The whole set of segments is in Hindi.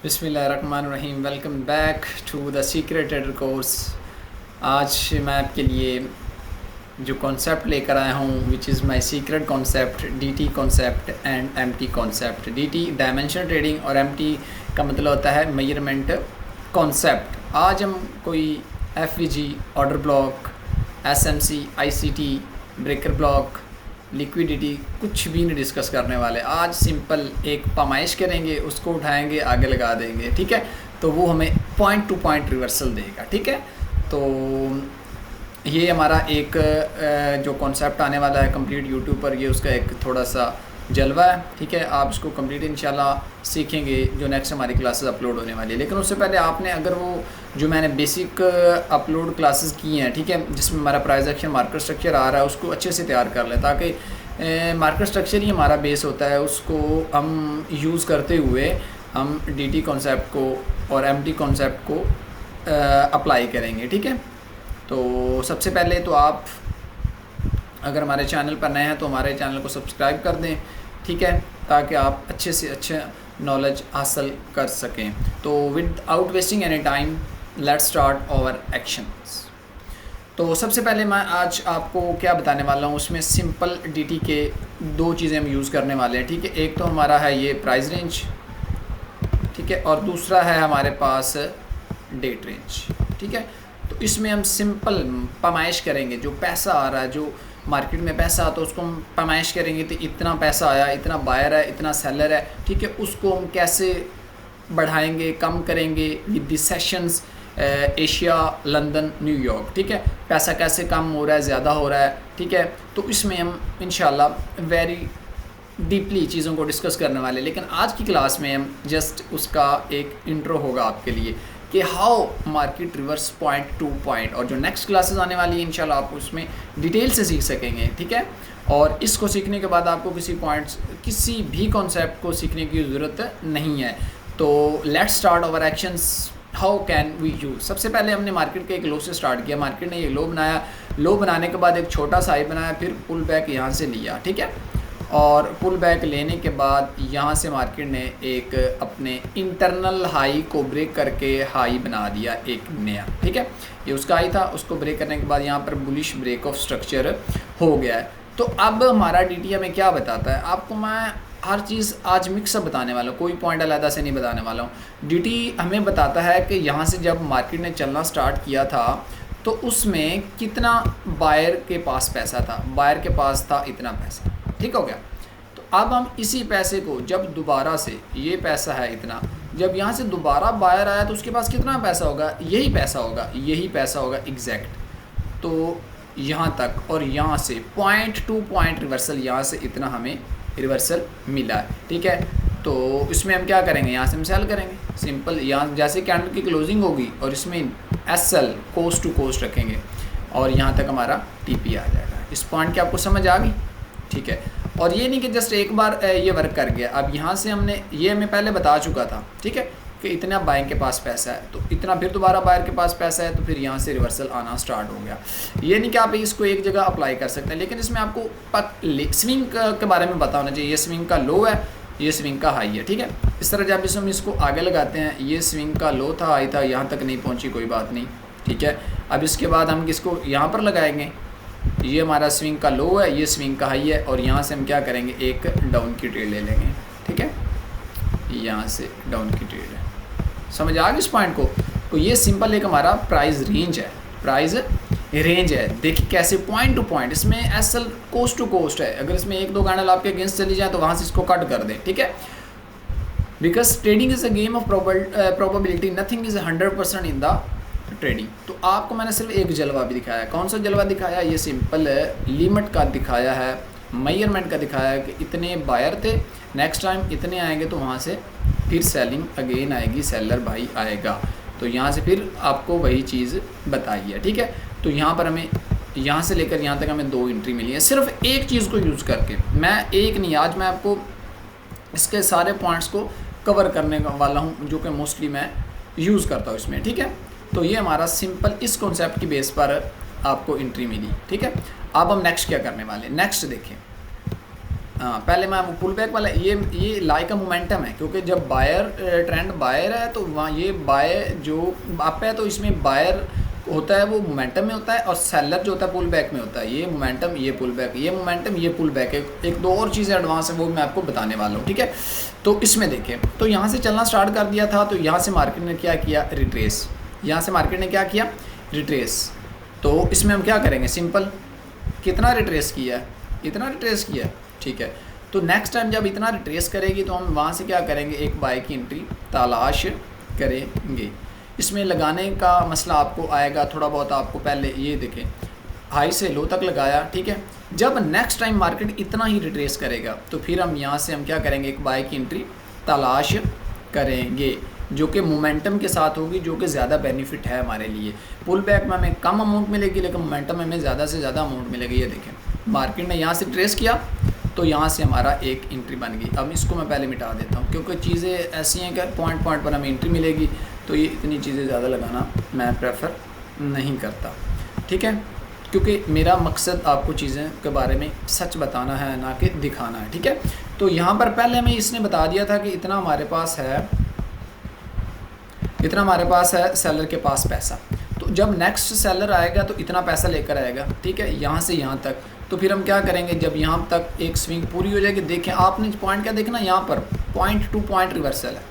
बिस्मिल्लाहिर्रहमानिर्रहीम। Welcome back to the secret trader course. आज मैं आपके लिए जो कॉन्सेप्ट लेकर आया हूँ which is my secret concept, DT concept and MT concept. DT dimension trading और एमटी का मतलब होता है मेजरमेंट कॉन्सेप्ट। आज हम कोई FVG, order block, SMC, ICT, breaker block, liquidity कुछ भी नहीं डिस्कस करने वाले। आज सिंपल एक पैमाइश करेंगे, उसको उठाएंगे, आगे लगा देंगे, ठीक है। तो वो हमें पॉइंट टू पॉइंट रिवर्सल देगा, ठीक है। तो ये हमारा एक जो कॉन्सेप्ट आने वाला है कंप्लीट यूट्यूब पर, ये उसका एक थोड़ा सा जलवा है, ठीक है। आप इसको कंप्लीट इंशाल्लाह सीखेंगे जो नेक्स्ट हमारी क्लासेस अपलोड होने वाली है। लेकिन उससे पहले आपने अगर वो जो मैंने बेसिक अपलोड क्लासेस की हैं, ठीक है, जिसमें हमारा प्राइस एक्शन मार्केट स्ट्रक्चर आ रहा है, उसको अच्छे से तैयार कर लें ताकि मार्केट स्ट्रक्चर ही हमारा बेस होता है। उसको हम यूज़ करते हुए हम डीटी कॉन्सेप्ट को और एमटी कॉन्सेप्ट को अप्लाई करेंगे, ठीक है। तो सबसे पहले तो आप अगर हमारे चैनल पर नए हैं तो हमारे चैनल को सब्सक्राइब कर दें, ठीक है, ताकि आप अच्छे से अच्छे नॉलेज हासिल कर सकें। तो without wasting any time let's start our actions. तो सबसे पहले मैं आज आपको क्या बताने वाला हूँ, उसमें सिंपल डीटी के दो चीज़ें हम यूज़ करने वाले हैं, ठीक है। एक तो हमारा है ये प्राइस रेंज, ठीक है, और दूसरा है हमारे पास डेट रेंज, ठीक है। तो इसमें हम सिंपल पैमाइश करेंगे, जो पैसा आ रहा है, जो मार्केट में पैसा आता है उसको हम पैमाइश करेंगे। तो इतना पैसा आया, इतना बायर है, इतना सेलर है, ठीक है, उसको हम कैसे बढ़ाएंगे, कम करेंगे with the sessions Asia, London, New York, ठीक है। पैसा कैसे कम हो रहा है, ज़्यादा हो रहा है, ठीक है। तो इसमें हम इंशाल्लाह वेरी डीपली चीज़ों को डिस्कस करने वाले। लेकिन आज की क्लास में हम जस्ट उसका एक इंट्रो होगा आपके लिए कि how market reverse point two point, और जो नेक्स्ट क्लासेस आने वाली है इंशाल्लाह आप उसमें डिटेल से सीख सकेंगे, ठीक है। और इसको सीखने के बाद आपको किसी भी कॉन्सेप्ट को सीखने की ज़रूरत नहीं है। तो let's start our actions. How can we use. सबसे पहले हमने मार्केट के एक लो से स्टार्ट किया। मार्केट ने ये लो बनाया, लो बनाने के बाद एक छोटा सा हाई बनाया, फिर पुल बैक यहाँ से लिया, ठीक है। और पुल बैक लेने के बाद यहाँ से मार्केट ने एक अपने इंटरनल हाई को ब्रेक करके हाई बना दिया एक नया, ठीक है। ये उसका हाई था, उसको ब्रेक करने के बाद यहाँ पर बुलिश ब्रेक ऑफ स्ट्रक्चर हो गया है। तो अब हमारा डीटी में क्या बताता है, आपको मैं हर चीज़ आज मिक्सअप बताने वाला हूँ, कोई पॉइंट अलग से नहीं बताने वाला हूँ। डीटी हमें बताता है कि यहाँ से जब मार्केट ने चलना स्टार्ट किया था तो उसमें कितना बायर के पास पैसा था। बायर के पास था इतना पैसा, ठीक हो गया। तो अब हम इसी पैसे को जब दोबारा से, ये पैसा है इतना, जब यहाँ से दोबारा बायर आया तो उसके पास कितना पैसा होगा, यही पैसा होगा, यही पैसा होगा एग्जैक्ट। तो यहाँ तक और यहाँ से पॉइंट टू पॉइंट रिवर्सल, यहाँ से इतना हमें रिवर्सल मिला है, ठीक है। तो इसमें हम क्या करेंगे, यहाँ से हम सेल करेंगे सिंपल। यहाँ जैसे कैंडल की क्लोजिंग होगी और इसमें एसएल कोस्ट टू कोस्ट रखेंगे और यहाँ तक हमारा टीपी आ जाएगा। इस पॉइंट की आपको समझ आ गई, ठीक है। और ये नहीं कि जस्ट एक बार ये वर्क कर गया। अब यहाँ से हमने ये हमें पहले बता चुका था, ठीक है, कि इतना बायर के पास पैसा है, तो इतना फिर दोबारा बायर के पास पैसा है, तो फिर यहाँ से रिवर्सल आना स्टार्ट हो गया। ये नहीं कि आप इसको एक जगह अप्लाई कर सकते हैं, लेकिन इसमें आपको स्विंग के बारे में पता होना चाहिए। ये स्विंग का लो है, ये स्विंग का हाई है, ठीक है। इस तरह जब हम इसको आगे लगाते हैं, ये स्विंग का लो था, हाई था, यहाँ तक नहीं पहुँची, कोई बात नहीं, ठीक है। अब इसके बाद हम किसको यहाँ पर लगाएंगे, ये हमारा स्विंग का लो है, ये स्विंग का हाई है, और यहाँ से हम क्या करेंगे, एक डाउन की ट्रेड ले लेंगे, ठीक है। यहाँ से डाउन की ट्रेड है, समझ आ गई इस पॉइंट को। तो ये सिंपल एक हमारा प्राइस रेंज है, प्राइस रेंज है। देखिए कैसे पॉइंट टू पॉइंट, इसमें एसएल कोस्ट टू कोस्ट है। अगर इसमें एक दो कैंडल आपके अगेंस्ट चली जाए तो वहाँ से इसको कट कर दें, ठीक है। Because trading is a game of probability, nothing is 100% in the trading. तो आपको मैंने सिर्फ एक जलवा भी दिखाया। कौन सा जलवा दिखाया, ये सिंपल लिमिट का दिखाया है, मेजरमेंट का दिखाया है कि इतने बायर थे, नेक्स्ट टाइम इतने आएंगे तो वहाँ से फिर सेलिंग अगेन आएगी, सेलर भाई आएगा, तो यहाँ से फिर आपको वही चीज़ बताई है, ठीक है। तो यहाँ पर हमें यहाँ से लेकर यहाँ तक हमें दो एंट्री मिली है सिर्फ एक चीज़ को यूज़ करके। मैं एक नहीं, आज मैं आपको इसके सारे पॉइंट्स को कवर करने वाला हूँ जो कि मोस्टली मैं यूज़ करता हूँ इसमें, ठीक है। तो ये हमारा सिंपल इस कॉन्सेप्ट की बेस पर आपको एंट्री मिली, ठीक है। अब हम नेक्स्ट क्या करने वाले, नेक्स्ट देखें, हाँ, पहले मैं वो पुल बैक वाला ये लाई का मोमेंटम है, क्योंकि जब बायर ट्रेंड बायर है तो वहाँ ये बाय जो अप है तो इसमें बायर होता है वो मोमेंटम में होता है, और सेलर जो होता है पुल बैक में होता है। ये मोमेंटम, ये पुल बैक, ये मोमेंटम, ये पुल बैक है। एक दो और चीज़ें एडवांस है वो मैं आपको बताने वाला हूँ, ठीक है। तो इसमें देखें, तो यहाँ से चलना स्टार्ट कर दिया था, तो यहाँ से मार्केट ने क्या किया, रिट्रेस। यहाँ से मार्केट ने क्या किया, रिट्रेस। तो इसमें हम क्या करेंगे, सिंपल, कितना रिट्रेस किया है, इतना रिट्रेस किया है, ठीक है। तो नेक्स्ट टाइम जब इतना रिट्रेस करेगी तो हम वहाँ से क्या करेंगे, एक बाय की एंट्री तलाश करेंगे। इसमें लगाने का मसला आपको आएगा थोड़ा बहुत, आपको पहले ये देखें हाई से लो तक लगाया, ठीक है। जब नेक्स्ट टाइम मार्केट इतना ही रिट्रेस करेगा तो फिर हम यहाँ से हम क्या करेंगे, एक बाय की एंट्री तलाश करेंगे, जो कि मोमेंटम के साथ होगी, जो कि ज़्यादा बेनिफिट है हमारे लिए। पुल बैक में हमें कम अमाउंट मिलेगी, लेकिन मोमेंटम में हमें ज़्यादा से ज़्यादा अमाउंट मिलेगी। ये देखें मार्केट ने यहाँ से ट्रेस किया तो यहाँ से हमारा एक एंट्री बन गई। अब इसको मैं पहले मिटा देता हूँ, क्योंकि चीज़ें ऐसी हैं कि पॉइंट पॉइंट पर हमें एंट्री मिलेगी, तो ये इतनी चीज़ें ज़्यादा लगाना मैं प्रेफर नहीं करता, ठीक है। क्योंकि मेरा मकसद आपको चीज़ें के बारे में सच बताना है, ना कि दिखाना है, ठीक है। तो यहाँ पर पहले हमें इसने बता दिया था कि इतना हमारे पास है, इतना हमारे पास है सेलर के पास पैसा। तो जब नेक्स्ट सेलर आएगा तो इतना पैसा लेकर आएगा, ठीक है, यहाँ से यहाँ तक। तो फिर हम क्या करेंगे, जब यहाँ तक एक स्विंग पूरी हो जाएगी, देखें आपने पॉइंट क्या देखना, यहाँ पर पॉइंट टू पॉइंट रिवर्सल है,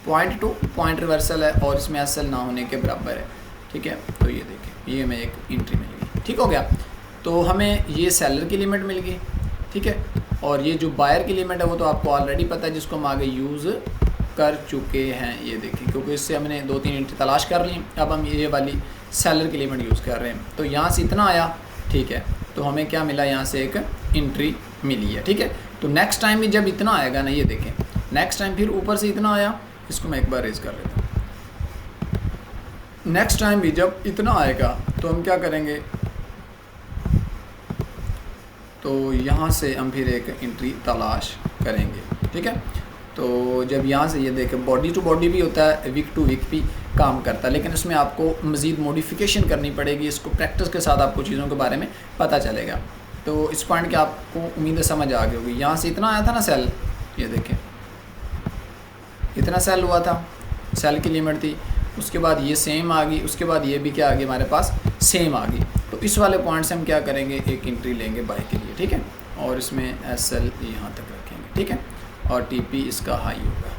पॉइंट टू पॉइंट रिवर्सल है, और इसमें एसएल ना होने के बराबर है, ठीक है। तो ये देखें, ये हमें एक एंट्री मिल गई, ठीक हो गया। तो हमें ये सेलर की लिमिट मिल गई, ठीक है। और ये जो बायर की लिमिट है वो तो आपको ऑलरेडी पता है, जिसको हम आगे यूज़ कर चुके हैं। ये देखिए, क्योंकि इससे हमने 2-3 एंट्री तलाश कर ली, अब हम ये वाली सेलर की लिमिट यूज़ कर रहे हैं। तो यहाँ से इतना आया, ठीक है, तो हमें क्या मिला, यहाँ से एक एंट्री मिली है, ठीक है। तो नेक्स्ट टाइम भी जब इतना आएगा ना, ये देखें नेक्स्ट टाइम फिर ऊपर से इतना आया, इसको मैं एक बार रेज कर लेता हूँ। नेक्स्ट टाइम भी जब इतना आएगा तो हम क्या करेंगे, तो यहाँ से हम फिर एक एंट्री तलाश करेंगे, ठीक है। तो जब यहाँ से ये देखें, बॉडी टू बॉडी भी होता है, वीक टू वीक भी काम करता है, लेकिन इसमें आपको मज़ीद मॉडिफिकेशन करनी पड़ेगी। इसको प्रैक्टिस के साथ आपको चीज़ों के बारे में पता चलेगा। तो इस पॉइंट के आपको उम्मीद समझ आ गई होगी। यहाँ से इतना आया था ना सेल, ये देखें इतना सेल हुआ था, सेल की लिमिट थी, उसके बाद ये सेम आ गई, उसके बाद ये भी क्या आ गई हमारे पास, सेम आ गई। तो इस वाले पॉइंट से हम क्या करेंगे, एक एंट्री लेंगे बाय के लिए, ठीक है। और इसमें एसएल यहाँ तक रखेंगे, ठीक है, और टीपी इसका हाई होगा,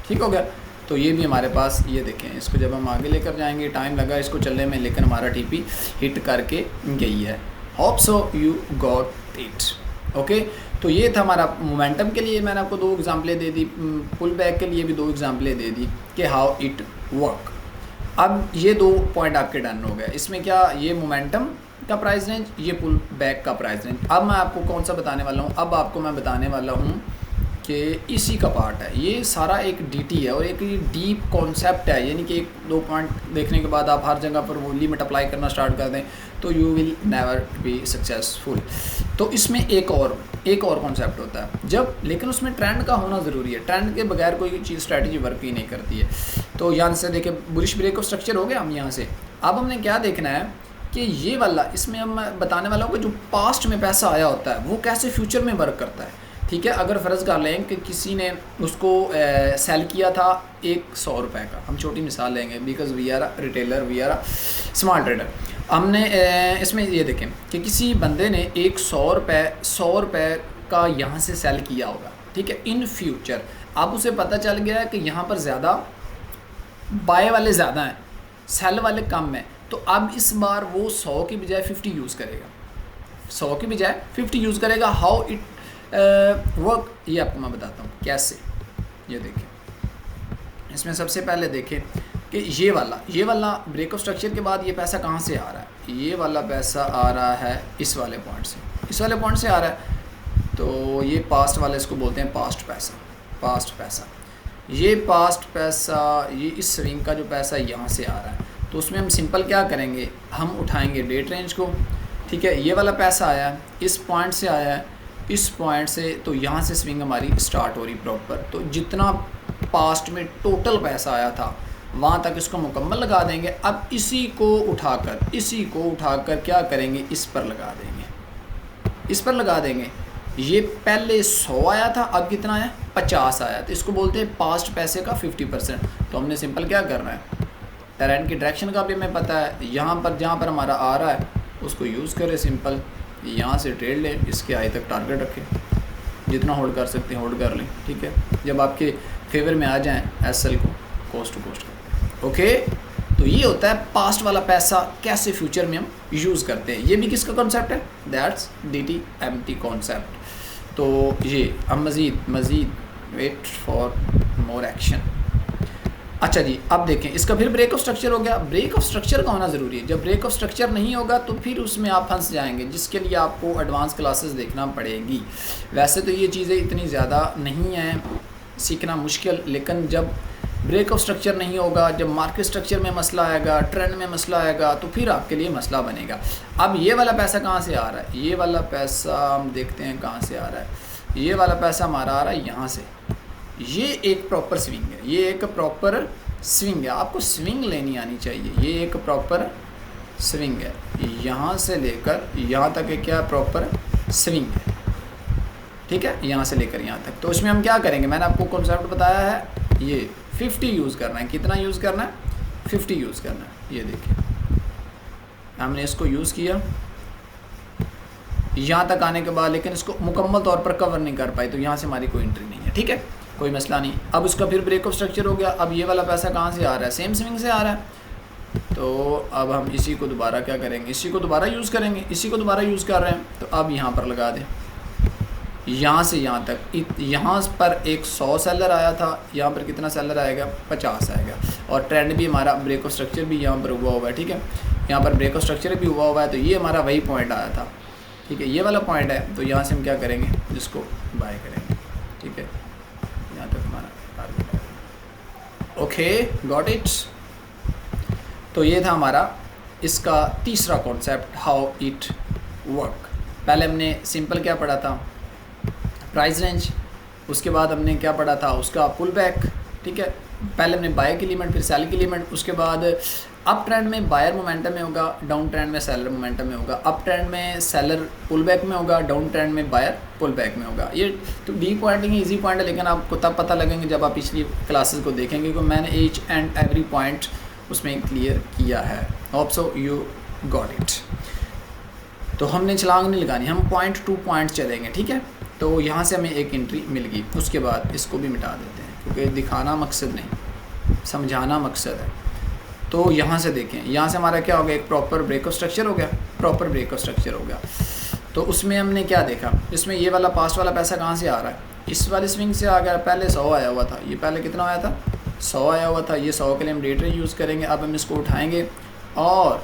ठीक हो गया। तो ये भी हमारे पास, ये देखें, इसको जब हम आगे लेकर जाएंगे, टाइम लगा इसको चलने में, लेकिन हमारा टीपी हिट करके गई है। Hope so you got it, okay. तो ये था हमारा मोमेंटम के लिए, मैंने आपको 2 एग्जांपलें दे दी, पुल बैक के लिए भी 2 एग्जांपलें दे दी कि हाउ इट वर्क। अब ये 2 पॉइंट आपके डन हो गए। इसमें क्या, ये मोमेंटम का प्राइस रेंज, ये पुल बैक का प्राइस रेंज। अब मैं आपको कौन सा बताने वाला हूँ, अब आपको मैं बताने वाला हूँ कि इसी का पार्ट है, ये सारा एक डीटी है और एक डीप कॉन्सेप्ट है। यानी कि 1-2 पॉइंट देखने के बाद आप हर जगह पर वो लिमिट अप्लाई करना स्टार्ट कर दें तो you will never be successful. तो इसमें एक और कॉन्सेप्ट होता है जब, लेकिन उसमें ट्रेंड का होना ज़रूरी है। ट्रेंड के बगैर कोई चीज़ स्ट्रैटेजी वर्क ही नहीं करती है। तो यहाँ से देखिए, बुलिश ब्रेक ऑफ स्ट्रक्चर हो गया। हम यहाँ से अब हमने क्या देखना है कि ये वाला, इसमें हम बताने वाला हूँ कि जो पास्ट में पैसा आया होता है वो कैसे फ्यूचर में वर्क करता है, ठीक है। अगर फ़र्ज़ कर लें कि किसी ने उसको सेल किया था 100 रुपये का, हम छोटी मिसाल लेंगे, because we are retailer, we are small trader. हमने इसमें ये देखें कि किसी बंदे ने 100 रुपये का यहाँ से सेल किया होगा, ठीक है। इन फ्यूचर अब उसे पता चल गया है कि यहाँ पर ज़्यादा बाय वाले ज़्यादा हैं, सेल वाले कम हैं। तो अब इस बार वो 100 की बजाय 50 यूज़ करेगा, 100 की बजाय 50 यूज़ करेगा। हाउ इट वर्क, ये आपको मैं बताता हूँ कैसे। ये देखें, इसमें सबसे पहले देखें कि ये वाला ब्रेक ऑफ स्ट्रक्चर के बाद ये पैसा कहाँ से आ रहा है। ये वाला पैसा आ रहा है इस वाले पॉइंट से, इस वाले पॉइंट से आ रहा है। तो ये पास्ट वाले, इसको बोलते हैं पास्ट पैसा। ये पास्ट पैसा, ये इस स्विंग का जो पैसा यहाँ से आ रहा है, तो उसमें हम सिंपल क्या करेंगे, हम उठाएंगे डेट रेंज को, ठीक है। ये वाला पैसा आया है, इस पॉइंट से आया है, इस पॉइंट से, तो यहाँ से स्विंग हमारी स्टार्ट हो रही प्रॉपर। तो जितना पास्ट में टोटल पैसा आया था वहाँ तक इसको मुकम्मल लगा देंगे। अब इसी को उठाकर क्या करेंगे, इस पर लगा देंगे, ये पहले 100 आया था, अब कितना आया 50 आया, तो इसको बोलते हैं पास्ट पैसे का 50%। तो हमने सिंपल क्या करना है, ट्रेंड की डायरेक्शन का भी हमें पता है, यहाँ पर जहाँ पर हमारा आ रहा है उसको यूज़ करें, सिंपल यहाँ से ट्रेड लें, इसके आई तक टारगेट रखें, जितना होल्ड कर सकते हैं होल्ड कर लें, ठीक है। जब आपके फेवर में आ जाएं एसएल को कोस्ट टू कोस्ट। ओके, तो ये होता है पास्ट वाला पैसा कैसे फ्यूचर में हम यूज़ करते हैं। ये भी किसका कॉन्सेप्ट है, दैट्स DTMT कॉन्सेप्ट। तो ये हम मज़ीद वेट फॉर मोर एक्शन। अच्छा जी, अब देखें इसका फिर ब्रेक ऑफ स्ट्रक्चर हो गया। ब्रेक ऑफ स्ट्रक्चर का होना ज़रूरी है, जब ब्रेक ऑफ स्ट्रक्चर नहीं होगा तो फिर उसमें आप फंस जाएंगे, जिसके लिए आपको एडवांस क्लासेस देखना पड़ेगी। वैसे तो ये चीज़ें इतनी ज़्यादा नहीं हैं, सीखना मुश्किल, लेकिन जब ब्रेक ऑफ स्ट्रक्चर नहीं होगा, जब मार्केट स्ट्रक्चर में मसला आएगा, ट्रेंड में मसला आएगा, तो फिर आपके लिए मसला बनेगा। अब ये वाला पैसा कहाँ से आ रहा है, ये वाला पैसा हम देखते हैं कहाँ से आ रहा है। ये वाला पैसा हमारा आ रहा है यहाँ से। ये एक प्रॉपर स्विंग है, ये एक प्रॉपर स्विंग है, आपको स्विंग लेनी आनी चाहिए। ये एक प्रॉपर स्विंग है, यहाँ से लेकर यहाँ तक एक क्या प्रॉपर स्विंग है, ठीक है, यहाँ से लेकर यहाँ तक। तो उसमें हम क्या करेंगे, मैंने आपको कॉन्सेप्ट बताया है, ये 50 यूज़ करना है। कितना यूज़ करना है, 50 यूज़ करना है। ये देखिए हमने इसको यूज़ किया यहाँ तक आने के बाद, लेकिन इसको मुकम्मल तौर पर कवर नहीं कर पाई, तो यहाँ से हमारी कोई एंट्री नहीं है, ठीक है, कोई मसला नहीं। अब उसका फिर ब्रेक ऑफ स्ट्रक्चर हो गया। अब ये वाला पैसा कहाँ से आ रहा है, सेम स्विंग से आ रहा है। तो अब हम इसी को दोबारा क्या करेंगे, इसी को दोबारा यूज़ करेंगे, इसी को दोबारा यूज़ कर रहे हैं। तो अब यहाँ पर लगा दें, यहाँ से यहाँ तक, यहाँ पर एक 100 सेलर आया था, यहाँ पर कितना सेलर आएगा, 50 आएगा। और ट्रेंड भी हमारा ब्रेक ऑफ स्ट्रक्चर भी यहाँ पर हुआ हुआ है, ठीक है, यहाँ पर ब्रेक ऑफ स्ट्रक्चर भी हुआ हुआ है। तो ये हमारा वही पॉइंट आया था, ठीक है, ये वाला पॉइंट है। तो यहाँ से हम क्या करेंगे, इसको बाय करेंगे, ठीक है, यहाँ तक हमारा टारगेट है। Okay, got it. तो ये था हमारा इसका तीसरा कॉन्सेप्ट, हाउ इट वर्क। पहले हमने सिंपल क्या पढ़ा था, प्राइस रेंज, उसके बाद हमने क्या पढ़ा था, उसका पुल बैक, ठीक है। पहले हमने बाय की लिमिट, फिर सेल की लिमिट, उसके बाद अप ट्रेंड में बायर मोमेंटम में होगा, डाउन ट्रेंड में सेलर मोमेंटम में होगा, अप ट्रेंड में सेलर पुल बैक में होगा, डाउन ट्रेंड में बायर पुल बैक में होगा। ये तो डीप पॉइंटिंग ईजी पॉइंट है, लेकिन आपको तब पता लगेंगे जब आप पिछली क्लासेस को देखेंगे, क्योंकि मैंने ईच एंड एवरी पॉइंट उसमें क्लियर किया है। Hope so you got it. तो हमने छलांग नहीं लगानी, हम पॉइंट टू पॉइंट चलेंगे, ठीक है। तो यहाँ से हमें एक एंट्री मिल गई, उसके बाद इसको भी मिटा देते हैं, क्योंकि दिखाना मकसद नहीं, समझाना मकसद है। तो यहाँ से देखें, यहाँ से हमारा क्या हो गया, एक प्रॉपर ब्रेक ऑफ स्ट्रक्चर हो गया, प्रॉपर ब्रेक ऑफ स्ट्रक्चर हो गया। तो उसमें हमने क्या देखा, इसमें ये वाला पास्ट वाला पैसा कहाँ से आ रहा है, इस वाली स्विंग से आ गया। पहले 100 आया हुआ था, ये पहले कितना आया था, 100 आया हुआ था। ये 100 के लिए हम डे ट्रेड यूज़ करेंगे। अब हम इसको उठाएँगे और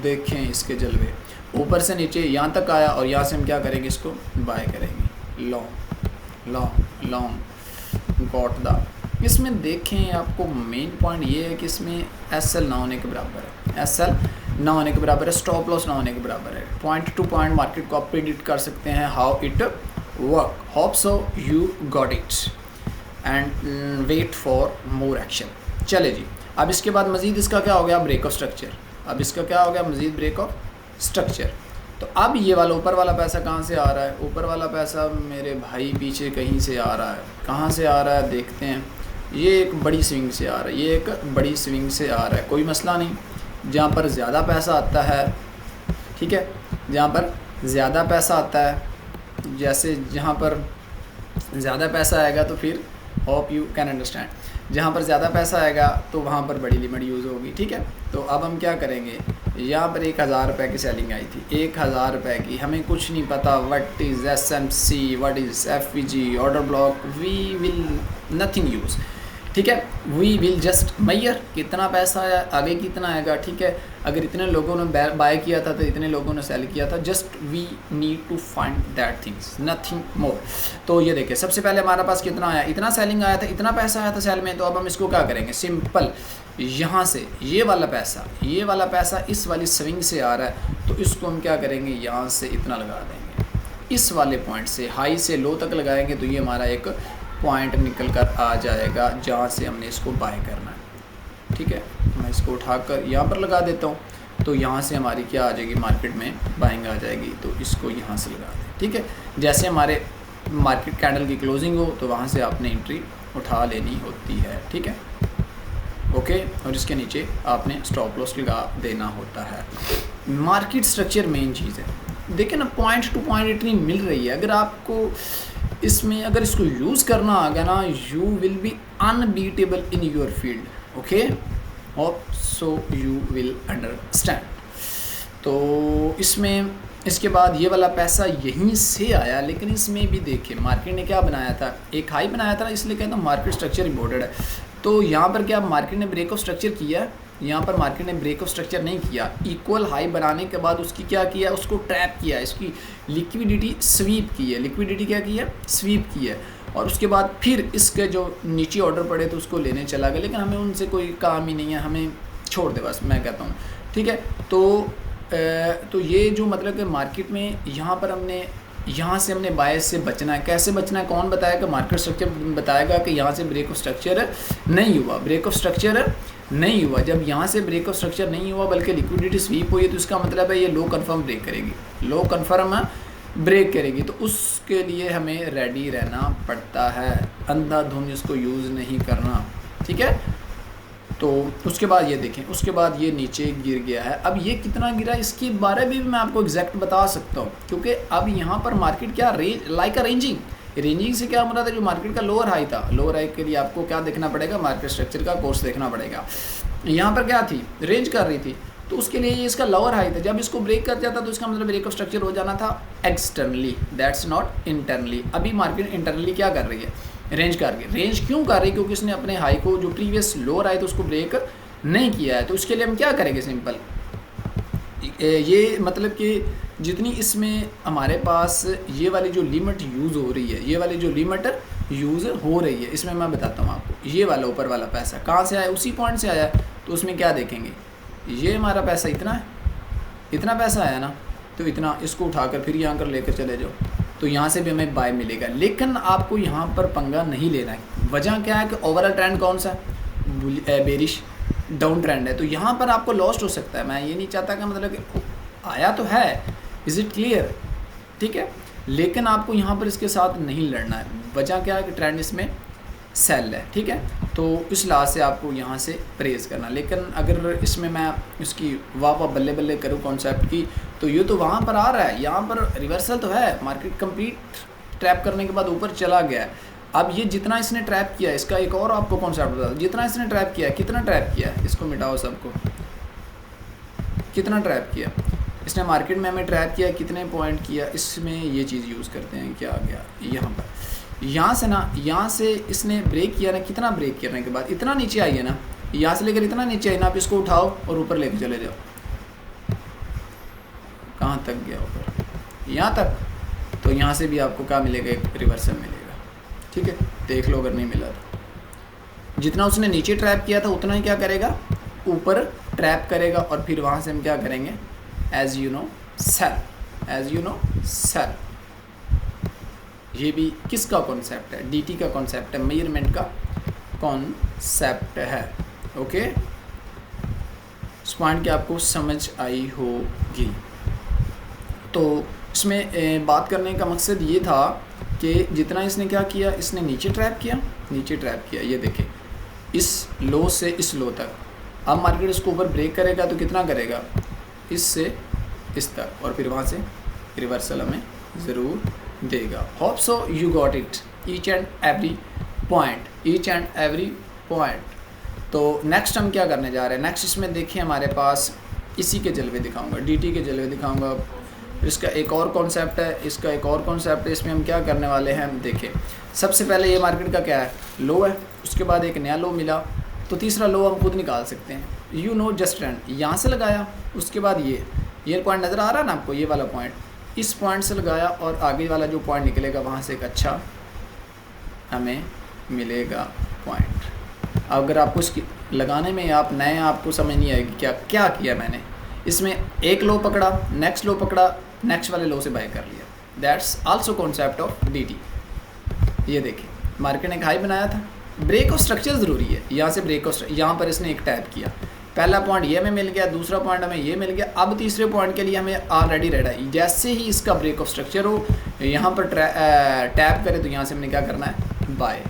देखें इसके जलवे, ऊपर से नीचे यहाँ तक आया, और यहाँ से हम क्या करेंगे, इसको बाय करेंगे, long long long got the. इसमें देखें, आपको मेन पॉइंट ये है कि इसमें एसएल ना होने के बराबर है, एसएल ना होने के बराबर है, स्टॉप लॉस ना होने के बराबर है। पॉइंट टू पॉइंट मार्केट को आप प्रेडिक्ट कर सकते हैं, how it work. Hope so you got it and wait for more action. चले जी, अब इसके बाद मज़ीद इसका क्या हो गया, ब्रेक ऑफ स्ट्रक्चर। अब इसका क्या हो गया, मज़ीद ब्रेक ऑफ स्ट्रक्चर। तो अब ये वाला ऊपर वाला पैसा कहाँ से आ रहा है, ऊपर वाला पैसा मेरे भाई पीछे कहीं से आ रहा है। कहाँ से आ रहा है देखते हैं, ये एक बड़ी स्विंग से आ रहा है, ये एक बड़ी स्विंग से आ रहा है, कोई मसला नहीं। जहाँ पर ज़्यादा पैसा आता है, ठीक है, जहाँ पर ज़्यादा पैसा आता है, जैसे जहाँ पर ज़्यादा पैसा आएगा तो फिर होप यू कैन अंडरस्टैंड, जहाँ पर ज़्यादा पैसा आएगा तो वहाँ पर बड़ी लिमिट यूज़ होगी, ठीक है। तो अब हम क्या करेंगे, यहाँ पर 1000 रुपये की सेलिंग आई थी, 1000 रुपये की, हमें कुछ नहीं पता what is SMC, what is FVG, order block, we will nothing use, ठीक है। वी विल जस्ट मैयर कितना पैसा आया, आगे कितना आएगा, ठीक है। अगर इतने लोगों ने बाय किया था तो इतने लोगों ने सेल किया था, just we need to find that things, nothing more. तो ये देखिए, सबसे पहले हमारे पास कितना आया, इतना सेलिंग आया था, इतना पैसा आया था सेल में। तो अब हम इसको क्या करेंगे, सिंपल यहाँ से ये वाला पैसा इस वाली स्विंग से आ रहा है, तो इसको हम क्या करेंगे, यहाँ से इतना लगा देंगे, इस वाले पॉइंट से हाई से लो तक लगाएंगे, तो ये हमारा एक पॉइंट निकल कर आ जाएगा जहाँ से हमने इसको बाय करना है, ठीक है। मैं इसको उठाकर यहाँ पर लगा देता हूँ। तो यहाँ से हमारी क्या आ जाएगी, मार्केट में बाइंग आ जाएगी। तो इसको यहाँ से लगा दें, ठीक है। जैसे हमारे मार्केट कैंडल की क्लोजिंग हो तो वहाँ से आपने एंट्री उठा लेनी होती है, ठीक है, ओके। और इसके नीचे आपने स्टॉप लॉस लगा देना होता है। मार्केट स्ट्रक्चर मेन चीज़ है। देखिए ना, पॉइंट टू पॉइंट इतनी मिल रही है, अगर आपको इसमें अगर इसको यूज़ करना आ गया ना, you will B unbeatable in your field, okay. Hope so you will understand. तो इसमें इसके बाद ये वाला पैसा यहीं से आया, लेकिन इसमें भी देखिए मार्केट ने क्या बनाया था, एक हाई बनाया था, इसलिए कहता हूँ मार्केट स्ट्रक्चर इम्पोर्टेड है। तो यहाँ पर क्या मार्केट ने ब्रेक ऑफ स्ट्रक्चर किया, यहाँ पर मार्केट ने ब्रेक ऑफ स्ट्रक्चर नहीं किया। इक्वल हाई बनाने के बाद उसकी क्या किया, उसको ट्रैप किया, इसकी लिक्विडिटी स्वीप की है। लिक्विडिटी क्या की है, स्वीप की है। और उसके बाद फिर इसके जो नीचे ऑर्डर पड़े तो उसको लेने चला गया, लेकिन हमें उनसे कोई काम ही नहीं है, हमें छोड़ दे बस, मैं कहता हूँ, ठीक है। तो ये जो मतलब कि मार्केट में यहाँ पर यहाँ से हमने बायस से बचना है। कैसे बचना है, कौन बताएगा, मार्केट स्ट्रक्चर बताएगा कि यहाँ से ब्रेक ऑफ स्ट्रक्चर नहीं हुआ, ब्रेक ऑफ स्ट्रक्चर नहीं हुआ। जब यहाँ से ब्रेक ऑफ स्ट्रक्चर नहीं हुआ बल्कि लिक्विडिटी स्वीप हुई, तो इसका मतलब है ये लो कन्फर्म ब्रेक करेगी, लो कन्फर्म ब्रेक करेगी। तो उसके लिए हमें रेडी रहना पड़ता है, अंधाधुंध इसको यूज़ नहीं करना, ठीक है। तो उसके बाद ये देखें, उसके बाद ये नीचे गिर गया है। अब ये कितना गिरा, इसके बारे में भी मैं आपको एग्जैक्ट बता सकता हूँ, क्योंकि अब यहाँ पर मार्केट क्या लाइक अ रेंजिंग से क्या मतलब है, जो मार्केट का लोअर हाई था, लोअर हाई के लिए आपको क्या देखना पड़ेगा, मार्केट स्ट्रक्चर का कोर्स देखना पड़ेगा। यहाँ पर क्या थी, रेंज कर रही थी, तो उसके लिए ये इसका लोअर हाई था। जब इसको ब्रेक कर जाता तो इसका मतलब ब्रेक ऑफ स्ट्रक्चर हो जाना था एक्सटर्नली, दैट्स नॉट इंटरनली। अभी मार्केट इंटरनली क्या कर रही है, रेंज कर रही है। रेंज क्यों कर रही है, क्योंकि इसने अपने हाई को, जो प्रीवियस लोअर हाई तो उसको ब्रेक नहीं किया है। तो उसके लिए हम क्या करेंगे, सिंपल, ये मतलब कि जितनी इसमें हमारे पास ये वाली जो लिमिट यूज़ हो रही है, ये वाली जो लिमिट यूज़ हो रही है, इसमें मैं बताता हूँ आपको। ये वाला ऊपर वाला पैसा कहाँ से आया, उसी पॉइंट से आया। तो उसमें क्या देखेंगे, ये हमारा पैसा इतना है, इतना पैसा आया ना, तो इतना इसको उठाकर फिर यहाँ कर लेकर चले जाओ, तो यहाँ से भी हमें बाय मिलेगा। लेकिन आपको यहाँ पर पंगा नहीं लेना है। वजह क्या है कि ओवरऑल ट्रेंड कौन सा है, बेरिश डाउन ट्रेंड है। तो यहाँ पर आपको लॉस्ट हो सकता है। मैं ये नहीं चाहता कि मतलब कि आया तो है, इज़ इट क्लियर, ठीक है, लेकिन आपको यहाँ पर इसके साथ नहीं लड़ना है। वजह क्या है कि ट्रेंड इसमें सेल है, ठीक है। तो इस लाज से आपको यहाँ से परहेज़ करना। लेकिन अगर इसमें मैं इसकी वाह बल्ले बल्ले करूँ कॉन्सेप्ट की, तो ये तो वहाँ पर आ रहा है, यहाँ पर रिवर्सल तो है, मार्केट कंप्लीट ट्रैप करने के बाद ऊपर चला गया है। अब ये जितना इसने ट्रैप किया, इसका एक और आपको कॉन्सेप्ट बता दूँ, जितना इसने ट्रैप किया, कितना ट्रैप किया, इसको मिटाओ सबको, कितना ट्रैप किया इसने मार्केट में, हमें ट्रैप किया, कितने पॉइंट किया। इसमें ये चीज़ यूज़ करते हैं, क्या आ गया यहाँ पर, यहाँ से ना, यहाँ से इसने ब्रेक किया ना, कितना ब्रेक करने के बाद इतना नीचे आई है ना, यहाँ से लेकर इतना नीचे आई ना, आप इसको उठाओ और ऊपर लेकर चले जाओ। कहाँ तक गया ऊपर, यहाँ तक। तो यहाँ से भी आपको क्या मिलेगा, एक रिवर्सल मिलेगा, ठीक है। देख लो अगर नहीं मिला तो जितना उसने नीचे ट्रैप किया था उतना ही क्या करेगा, ऊपर ट्रैप करेगा। और फिर वहाँ से हम क्या करेंगे, as you know cell, as you know cell. ये भी किसका कॉन्सेप्ट है, डीटी का कॉन्सेप्ट है, मेजरमेंट का कॉन्सेप्ट है, ओके। इस पॉइंट की आपको समझ आई होगी। तो इसमें बात करने का मकसद ये था कि जितना इसने क्या किया, इसने नीचे ट्रैप किया, नीचे ट्रैप किया, ये देखें, इस लो से इस लो तक। अब मार्केट इसको ऊपर ब्रेक करेगा तो कितना करेगा, इससे इस तक, और फिर वहाँ से रिवर्सल हमें ज़रूर देगा। Hope so you got it, each and every point, each and every point. तो नेक्स्ट हम क्या करने जा रहे हैं, नेक्स्ट इसमें देखिए हमारे पास इसी के जलवे दिखाऊंगा, डीटी के जलवे दिखाऊंगा। इसका एक और कॉन्सेप्ट है, इसका एक और कॉन्सेप्ट है। इसमें हम क्या करने वाले हैं, देखिए सबसे पहले ये मार्केट का क्या है, लो है, उसके बाद एक नया लो मिला, तो तीसरा लो हम खुद निकाल सकते हैं, यू नो जस्ट ट्रेंड। यहाँ से लगाया, उसके बाद ये पॉइंट नज़र आ रहा है ना आपको, ये वाला पॉइंट, इस पॉइंट से लगाया, और आगे वाला जो पॉइंट निकलेगा वहाँ से एक अच्छा हमें मिलेगा पॉइंट। अगर आपको इसकी लगाने में आप नए, आपको समझ नहीं आएगी क्या क्या किया मैंने। इसमें एक लो पकड़ा, नेक्स्ट लो पकड़ा, नेक्स्ट वाले लो से बाय कर लिया, that's also concept of DT. ये देखिए मार्केट ने एक हाई बनाया था, ब्रेक ऑफ स्ट्रक्चर ज़रूरी है। यहाँ से ब्रेक ऑफ, यहाँ पर इसने एक टैप किया, पहला पॉइंट ये हमें मिल गया, दूसरा पॉइंट हमें ये मिल गया। अब तीसरे पॉइंट के लिए हमें ऑलरेडी रेडी है। जैसे ही इसका ब्रेक ऑफ स्ट्रक्चर हो, यहाँ पर टैप करें तो यहाँ से हमने क्या करना है, buy.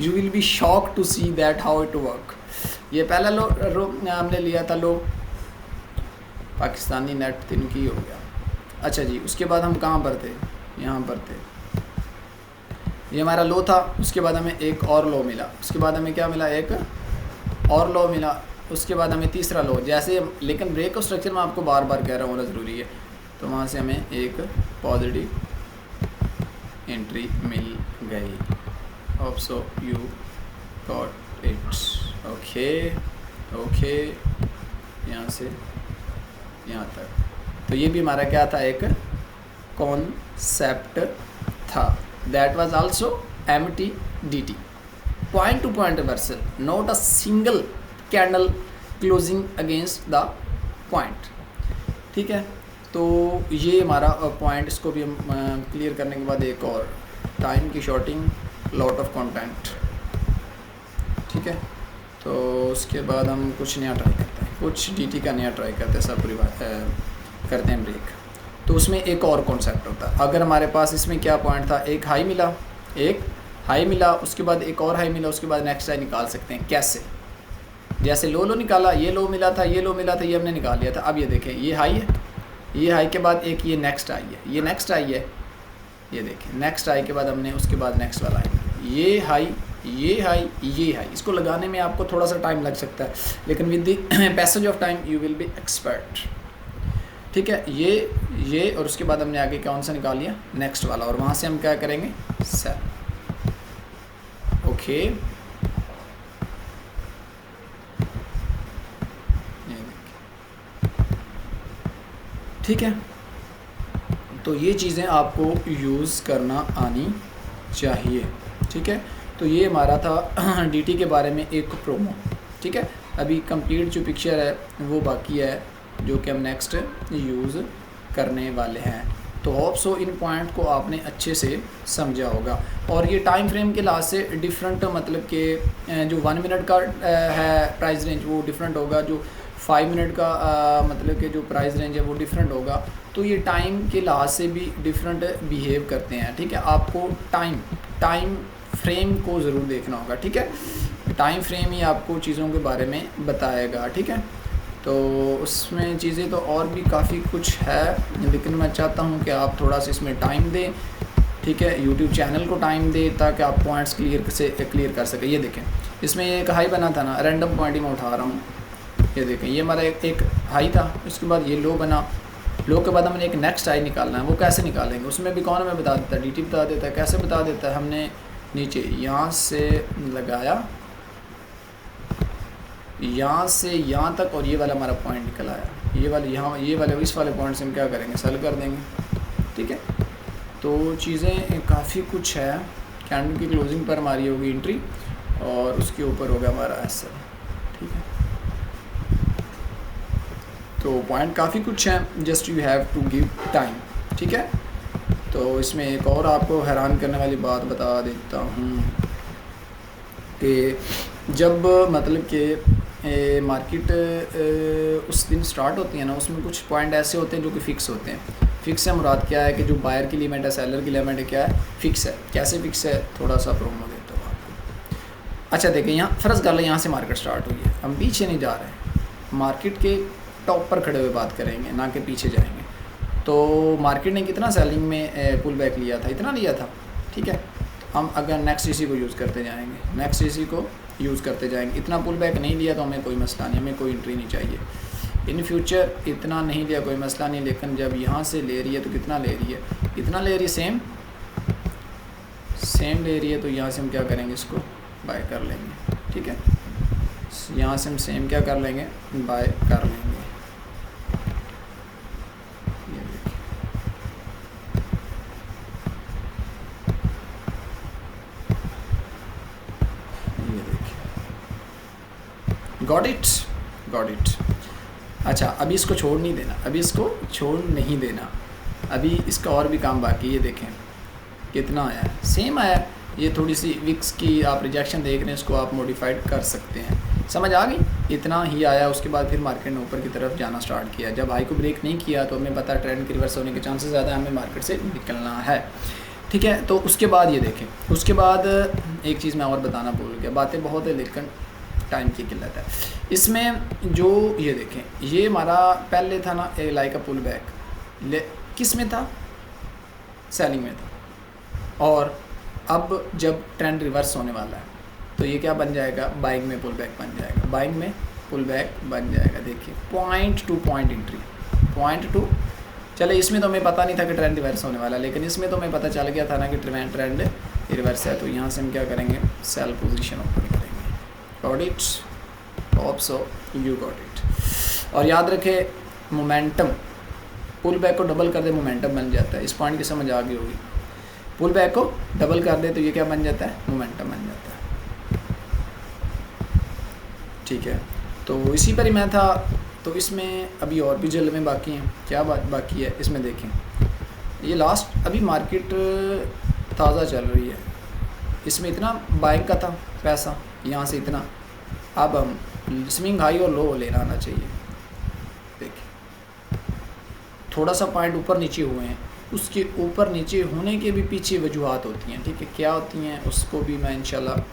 You will be shock to see that how it work. ये पहला लो हमने लिया था लो, पाकिस्तानी नेट तिनकी हो गया। अच्छा जी, उसके बाद हम कहाँ पर थे, यहाँ पर थे। ये हमारा लो था, उसके बाद हमें एक और लो मिला, उसके बाद हमें क्या मिला, एक और लो मिला, उसके बाद हमें तीसरा लो। जैसे लेकिन ब्रेक ऑफ स्ट्रक्चर में आपको बार बार कह रहा होना ज़रूरी है, तो वहाँ से हमें एक पॉजिटिव एंट्री मिल गई। Hope so you got it. Okay, यहाँ से यहाँ तक। तो ये भी हमारा क्या था, एक कॉन्सेप्ट था। That was also MTDT, point two point reversal, not a single candle closing against the point. ठीक है, तो ये हमारा पॉइंट, इसको भी हम क्लियर करने के बाद एक और टाइम की शॉर्टिंग, लॉट ऑफ कंटेंट। ठीक है, तो उसके बाद हम कुछ नया ट्राई करते हैं, कुछ DT का नया ट्राई करते हैं, सब पूरी बात करते हैं ब्रेक। तो उसमें एक और कॉन्सेप्ट होता है। अगर हमारे पास इसमें क्या पॉइंट था, एक हाई मिला, उसके बाद एक और हाई मिला, उसके बाद नेक्स्ट हाई निकाल सकते हैं। कैसे, जैसे लो निकाला, ये लो मिला था, ये हमने निकाल लिया था। अब ये देखें, ये हाई है, ये हाई के बाद एक ये नेक्स्ट आई है, ये नेक्स्ट आई है, ये देखें नेक्स्ट आई के बाद हमने उसके बाद नेक्स्ट वाला आई, ये हाई, ये हाई, ये हाई। इसको लगाने में आपको थोड़ा सा टाइम लग सकता है, लेकिन with the passage of time you will B expert. ठीक है, ये और उसके बाद हमने आगे कौन सा निकाल लिया, नेक्स्ट वाला, और वहाँ से हम क्या करेंगे, सेल। ओके, ठीक है, तो ये चीज़ें आपको यूज़ करना आनी चाहिए। ठीक है, तो ये हमारा था DT के बारे में एक प्रोमो। ठीक है, अभी कंप्लीट जो पिक्चर है वो बाकी है, जो कि हम नेक्स्ट यूज़ करने वाले हैं। तो होप सो इन पॉइंट को आपने अच्छे से समझा होगा। और ये टाइम फ्रेम के लिहाज से डिफरेंट, मतलब कि जो 1 मिनट का है प्राइस रेंज वो डिफरेंट होगा, जो 5 मिनट का मतलब कि जो प्राइस रेंज है वो डिफरेंट होगा। तो ये टाइम के लिहाज से भी डिफरेंट बिहेव करते हैं। ठीक है, आपको टाइम फ्रेम को ज़रूर देखना होगा। ठीक है, टाइम फ्रेम ही आपको चीज़ों के बारे में बताएगा। ठीक है, तो उसमें चीज़ें तो और भी काफ़ी कुछ है, लेकिन मैं चाहता हूँ कि आप थोड़ा सा इसमें टाइम दें। ठीक है, यूट्यूब चैनल को टाइम दें ताकि आप पॉइंट्स क्लियर कर सकें। ये देखें, इसमें एक हाई बना था ना, रैंडम पॉइंट ही मैं उठा रहा हूँ। ये देखें, ये हमारा एक हाई था, उसके बाद ये लो बना, लो के बाद हमने एक नेक्स्ट हाई निकालना है। वो कैसे निकालेंगे, उसमें भी कौन हमें बता देता है, DT बता देता है। कैसे बता देता है, हमने नीचे यहाँ से लगाया, यहाँ से यहाँ तक, और ये वाला हमारा पॉइंट निकल आया, ये वाले यहाँ, ये वाले इस वाले पॉइंट से हम क्या करेंगे, सेल कर देंगे। ठीक है, तो चीज़ें काफ़ी कुछ है। कैंडल की क्लोजिंग पर हमारी होगी एंट्री, और उसके ऊपर होगा हमारा SL। ठीक है, तो पॉइंट काफ़ी कुछ है, just you have to give time. ठीक है, तो इसमें एक और आपको हैरान करने वाली बात बता देता हूँ कि जब मतलब कि मार्केट उस दिन स्टार्ट होती है ना, उसमें कुछ पॉइंट ऐसे होते हैं जो कि फ़िक्स होते हैं। फ़िक्स से मुराद क्या है कि जो बायर की लिमिट है, सेलर की लिमिट है, क्या है, फ़िक्स है। कैसे फ़िक्स है, थोड़ा सा प्रोमो देता हूँ आपको। अच्छा देखें, यहाँ फ़र्ज़ कर लें, यहाँ से मार्केट स्टार्ट हुई है, हम पीछे नहीं जा रहे, मार्केट के टॉप पर खड़े हुए बात करेंगे, ना कि पीछे जाएंगे। तो मार्केट ने कितना सेलिंग में पुल बैक लिया था, इतना लिया था। ठीक है, हम अगर नेक्स्ट CC को यूज़ करते जाएंगे, नेक्स्ट CC को यूज़ करते जाएंगे, इतना पुल बैक नहीं लिया तो हमें कोई मसला नहीं, हमें कोई एंट्री नहीं चाहिए। इन फ्यूचर इतना नहीं लिया, कोई मसला नहीं, लेकिन जब यहाँ से ले रही है तो कितना ले रही है, इतना ले रही है, सेम ले रही है, तो यहाँ से हम क्या करेंगे, इसको बाय कर लेंगे। ठीक है, यहाँ से हम सेम क्या कर लेंगे, बाय कर लेंगे। Got it. अच्छा, अभी इसको छोड़ नहीं देना, अभी इसका और भी काम बाकी है। ये देखें कितना आया है, सेम आया है। ये थोड़ी सी विक्स की आप रिजेक्शन देख रहे हैं, इसको आप मॉडिफाइड कर सकते हैं। समझ आ गई? इतना ही आया, उसके बाद फिर मार्केट ने ऊपर की तरफ जाना स्टार्ट किया। जब हाई को ब्रेक नहीं किया तो हमें पता ट्रेंड के रिवर्स होने के चांसेस ज़्यादा है, हमें मार्केट से निकलना है। ठीक है, तो उसके बाद ये देखें, उसके बाद एक चीज़ मैं और बताना भूल गया, बातें बहुत है लेकिन टाइम की किल्लत है। इसमें जो ये देखें, ये हमारा पहले था ना लाइक अ पुल बैक, किस में था? सेलिंग में था। और अब जब ट्रेंड रिवर्स होने वाला है तो ये क्या बन जाएगा? बाइंग में पुल बैक बन जाएगा, बाइंग में पुल बैक बन जाएगा। देखिए point two point entry, point two. चले इसमें तो हमें पता नहीं था कि ट्रेंड रिवर्स होने वाला, लेकिन इसमें तो हमें पता चल गया था ना कि ट्रेंड रिवर्स है। तो यहाँ से हम क्या करेंगे? सेल पोजीशन ओपन करेंगे। Got it? Hope so you got it. और याद रखे मोमेंटम, पुल बैक को डबल कर दे मोमेंटम बन जाता है। इस पॉइंट की समझ आ गई होगी। पुल बैक को डबल कर दे तो ये क्या बन जाता है? मोमेंटम बन जाता है। ठीक है, तो इसी पर ही मैं था। तो इसमें अभी और भी जल में बाकी हैं। क्या बात बाकी है इसमें? देखें, ये लास्ट अभी मार्केट ताज़ा चल रही है, इसमें इतना बाइंग का था पैसा, यहाँ से इतना। अब हम स्विंग हाई और लो लेना आना चाहिए। देखिए थोड़ा सा पॉइंट ऊपर नीचे हुए हैं, उसके ऊपर नीचे होने के भी पीछे वजूहात होती हैं। ठीक है, क्या होती हैं उसको भी मैं इंशाल्लाह,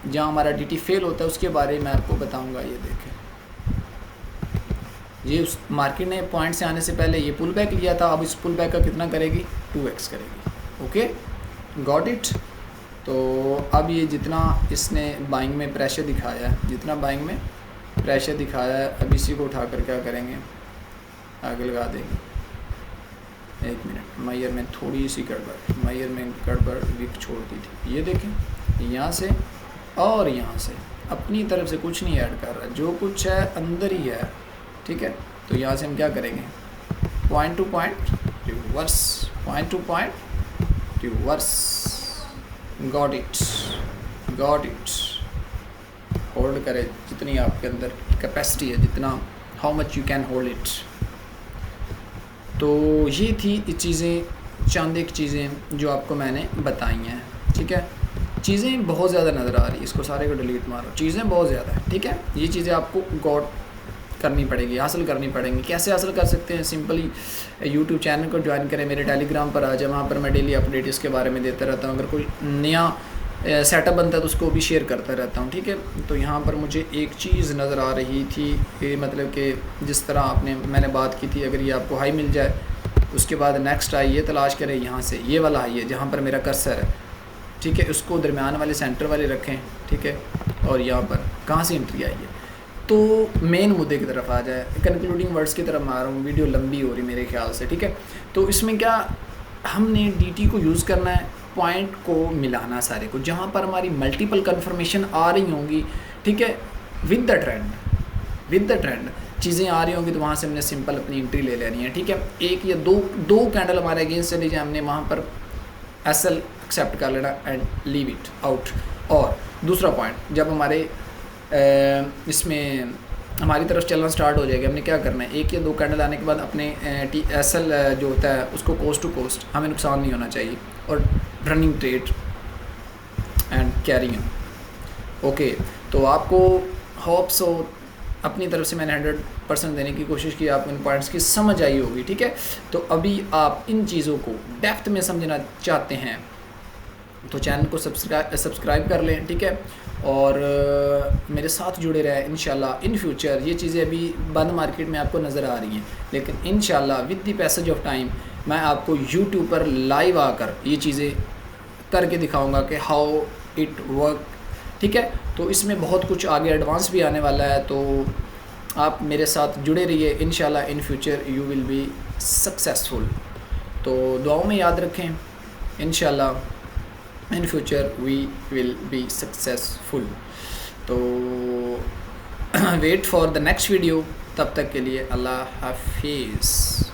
जहाँ हमारा डीटी फेल होता है उसके बारे में आपको बताऊंगा। ये देखें, ये उस मार्केट ने पॉइंट से आने से पहले ये पुल बैक लिया था, अब इस पुल बैक का कितना करेगी? 2x करेगी। Okay, got it. तो अब ये जितना इसने बाइंग में प्रेशर दिखाया है, जितना बाइंग में प्रेशर दिखाया है, अब इसी को उठाकर क्या करेंगे? आगे लगा देंगे। एक मिनट, मैयर में थोड़ी सी गड़बड़, मैयर में गड़बड़ विक छोड़ दी थी। ये देखें, यहाँ से और यहाँ से अपनी तरफ से कुछ नहीं ऐड कर रहा, जो कुछ है अंदर ही है। ठीक है, तो यहाँ से हम क्या करेंगे? Point two point reverse, point two point reverse. Got it, got it. Hold करें जितनी आपके अंदर कैपेसिटी है, जितना how much you can hold it. तो ये थी चीज़ें, चंद एक चीज़ें जो आपको मैंने बताई हैं। ठीक है, चीज़ें बहुत ज़्यादा नज़र आ रही है, इसको सारे को डिलीट मारो। चीज़ें बहुत ज़्यादा है। ठीक है, ये चीज़ें आपको गॉड करनी पड़ेगी, हासिल करनी पड़ेगी। कैसे हासिल कर सकते हैं? सिंपली यूट्यूब चैनल को ज्वाइन करें, मेरे टेलीग्राम पर आ जाए, वहाँ पर मैं डेली अपडेट इसके बारे में देता रहता हूँ। अगर कोई नया सेटअप बनता है तो उसको भी शेयर करता रहता हूँ। ठीक है, तो यहाँ पर मुझे एक चीज़ नज़र आ रही थी कि मतलब कि जिस तरह मैंने बात की थी, अगर ये आपको हाई मिल जाए उसके बाद नेक्स्ट हाई ये तलाश करें, यहाँ से ये वाला हाई है जहाँ पर मेरा कर्सर है। ठीक है, उसको दरमियान वाले सेंटर वाले रखें। ठीक है, और यहाँ पर कहाँ से एंट्री आई है, तो मेन मुद्दे की तरफ आ जाए। कंक्लूडिंग वर्ड्स की तरफ आ रहा हूँ, वीडियो लंबी हो रही मेरे ख्याल से। ठीक है, तो इसमें क्या हमने डीटी को यूज़ करना है, पॉइंट को मिलाना सारे को, जहाँ पर हमारी मल्टीपल कन्फर्मेशन आ रही होंगी। ठीक है, विद द ट्रेंड चीज़ें आ रही होंगी तो वहाँ से हमने सिंपल अपनी एंट्री ले लेनी है। ठीक है, एक या दो कैंडल हमारे अगेंस्ट चली जाए, हमने वहाँ पर एसएल एक्सेप्ट कर लेना एंड लीव इट आउट। और दूसरा पॉइंट, जब हमारे इसमें हमारी तरफ चलना स्टार्ट हो जाएगा, हमने क्या करना है? एक या दो कैंडल आने के बाद अपने एसएल जो होता है उसको कोस्ट टू कोस्ट, हमें नुकसान नहीं होना चाहिए, और running trade and carrying. Okay, तो आपको होप्स हो, अपनी तरफ से मैंने 100% देने की कोशिश की, आपको इन पॉइंट्स की समझ आई होगी। ठीक है, तो अभी आप इन चीज़ों को डेप्थ में समझना चाहते हैं तो चैनल को सब्सक्राइब कर लें। ठीक है, और मेरे साथ जुड़े रहें। इंशाल्लाह इन फ्यूचर ये चीज़ें अभी बंद मार्केट में आपको नज़र आ रही हैं, लेकिन इंशाल्लाह with the passage of time मैं आपको यूट्यूब पर लाइव आकर ये चीज़ें करके दिखाऊंगा कि हाउ इट वर्क। ठीक है, तो इसमें बहुत कुछ आगे एडवांस भी आने वाला है, तो आप मेरे साथ जुड़े रहिए। इंशाल्लाह in future you will be successful. तो दुआओं में याद रखें, इंशाल्लाह in future we will be successful. तो wait for the next video, तब तक के लिए अल्लाह हाफिज़।